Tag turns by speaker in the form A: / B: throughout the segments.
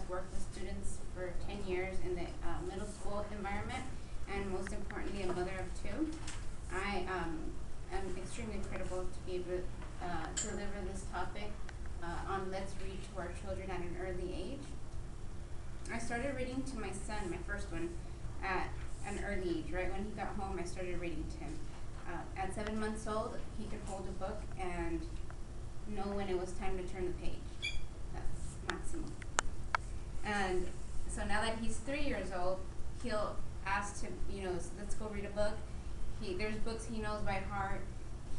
A: worked with students for 10 years in the middle school environment, and most importantly, a mother of two. I am extremely critical to be able to deliver this topic on Let's Read to our children at an early age. I started reading to my son, my first one, at an early age. Right when he got home, I started reading to him. At 7 months old, he could hold a book and know when it was time to turn the page. That's maximum. And so now that he's 3 years old, he'll ask to, let's go read a book. There's books he knows by heart.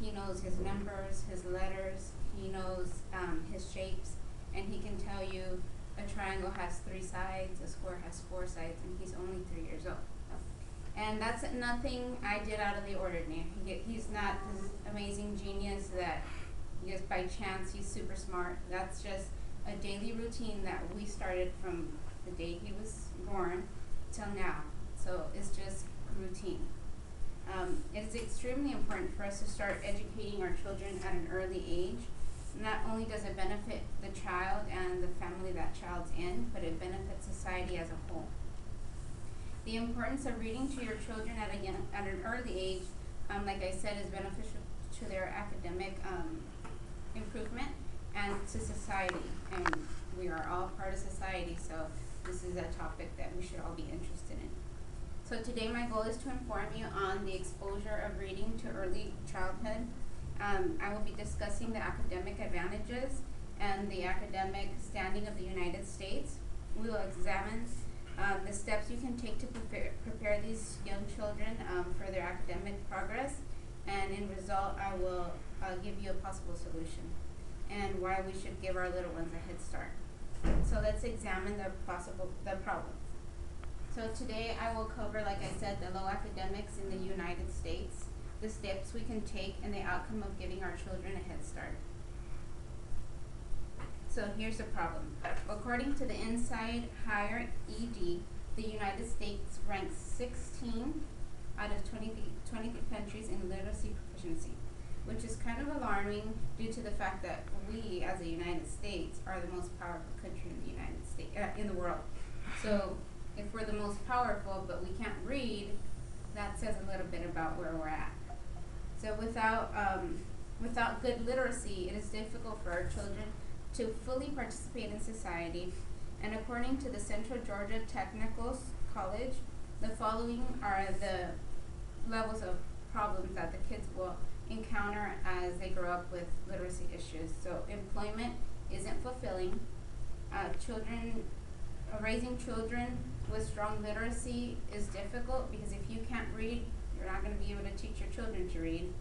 A: He knows his numbers, his letters. He knows his shapes, and he can tell you a triangle has 3 sides, a square has 4 sides, and he's only 3 years old. And that's nothing I did out of the ordinary. He's not this amazing genius that just by chance he's super smart. That's just a daily routine that we started from the day he was born till now. So it's just routine. It's extremely important for us to start educating our children at an early age. Not only does it benefit the child and the family that child's in, but it benefits society as a whole. The importance of reading to your children at an early age, like I said, is beneficial to their academic improvement and to society. And we are all part of society, so this is a topic that we should all be interested in. So today my goal is to inform you on the exposure of reading to early childhood. I will be discussing the academic advantages and the academic standing of the United States. We will examine the steps you can take to prepare these young children for their academic progress, and in result I will give you a possible solution and why we should give our little ones a head start. So let's examine the problems. So today I will cover, like I said, the low academics in the United States, the steps we can take, and the outcome of giving our children a head start. So here's the problem. According to the Inside Higher ED, the United States ranks 16 out of 20 countries in literacy proficiency, which is kind of alarming due to the fact that we, as the United States, are the most powerful country in the United States, in the world. So if we're the most powerful but we can't read, that says a little bit about where we're at. So without good literacy, it is difficult for our children to fully participate in society. And according to the Central Georgia Technical College, the following are the levels of problems that the kids will encounter as they grow up with literacy issues. So employment isn't fulfilling. Raising children with strong literacy is difficult because if you can't read, you're not going to be able to teach your children to read.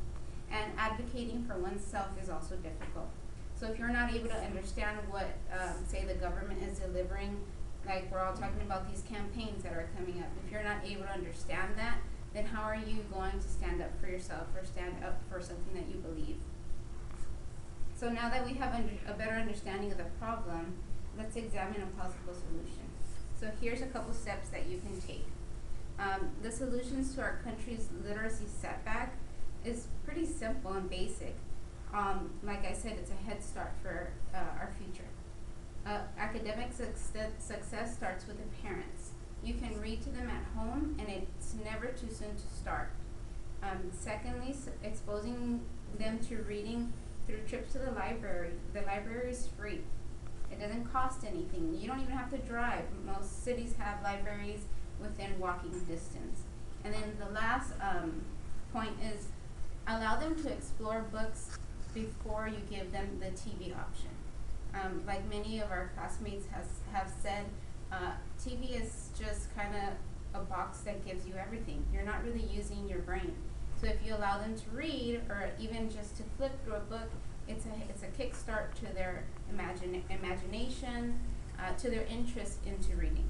A: And advocating for oneself is also difficult. So if you're not able to understand what, say, the government is delivering, like we're all talking about these campaigns that are coming up, if you're not able to understand that, then how are you going to stand up for yourself or stand up for something that you believe? So now that we have a better understanding of the problem, let's examine a possible solution. So here's a couple steps that you can take. The solutions to our country's literacy setback is pretty simple and basic. Like I said, it's a head start for our future. Academic success starts with the parents. You can read to them at home, and it's never too soon to start. Secondly, exposing them to reading through trips to the library. The library is free. It doesn't cost anything. You don't even have to drive. Most cities have libraries within walking distance. And then the last point is allow them to explore books before you give them the TV option. Like many of our classmates have said, TV is just kind of a box that gives you everything. You're not really using your brain. So if you allow them to read, or even just to flip through a book, it's a kickstart to their imagination, to their interest into reading.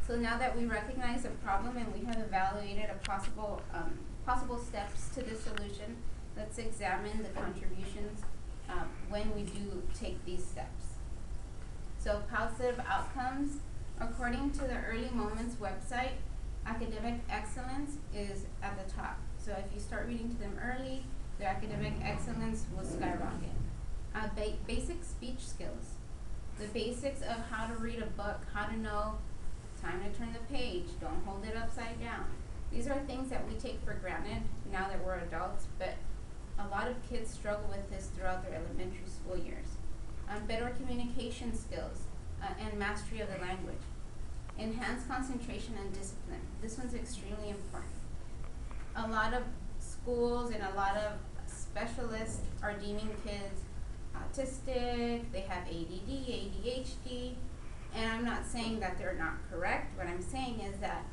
A: So now that we recognize the problem and we have evaluated a possible steps to this solution, let's examine the contributions when we do take these steps. So positive outcomes, according to the Early Moments website, academic excellence is at the top. So if you start reading to them early, their academic excellence will skyrocket. Basic speech skills. The basics of how to read a book, how to know time to turn the page, don't hold it upside down. These are things that we take for granted now that we're adults, but a lot of kids struggle with this throughout their elementary school years. Better communication skills and mastery of the language. Enhanced concentration and discipline. This one's extremely important. A lot of schools and a lot of specialists are deeming kids autistic, they have ADD, ADHD, and I'm not saying that they're not correct. What I'm saying is that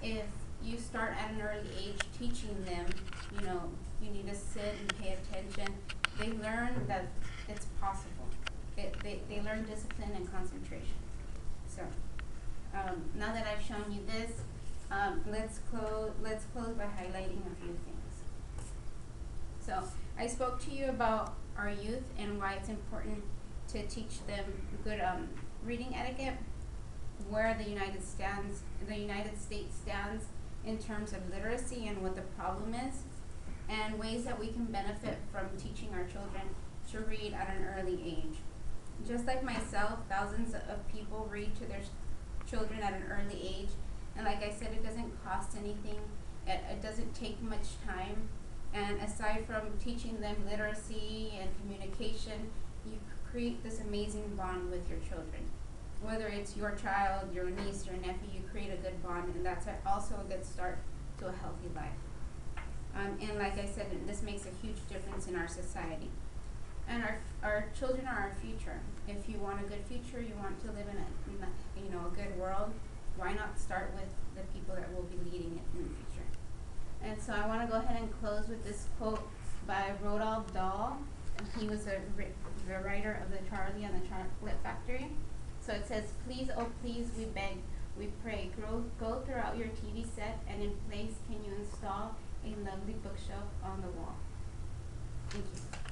A: if you start at an early age teaching them, you need to sit and pay attention, they learn that it's possible. They learn discipline and concentration. So now that I've shown you this, let's close by highlighting a few things. So I spoke to you about our youth and why it's important to teach them good reading etiquette, where the United States stands in terms of literacy and what the problem is, and ways that we can benefit from teaching our children to read at an early age. Just like myself, thousands of people read to their children at an early age, and like I said, it doesn't cost anything, it doesn't take much time, and aside from teaching them literacy and communication, you create this amazing bond with your children. Whether it's your child, your niece, your nephew, you create a good bond, and that's also a good start to a healthy life. And like I said, this makes a huge difference in our society. And our children are our future. If you want a good future, you want to live in a good world, why not start with the people that will be leading it in the future? And so I want to go ahead and close with this quote by Roald Dahl. He was the writer of the Charlie and the Chocolate Factory. So it says, "Please, oh please, we beg, we pray, go throughout your TV set, and in place can you install a lovely bookshelf on the wall." Thank you.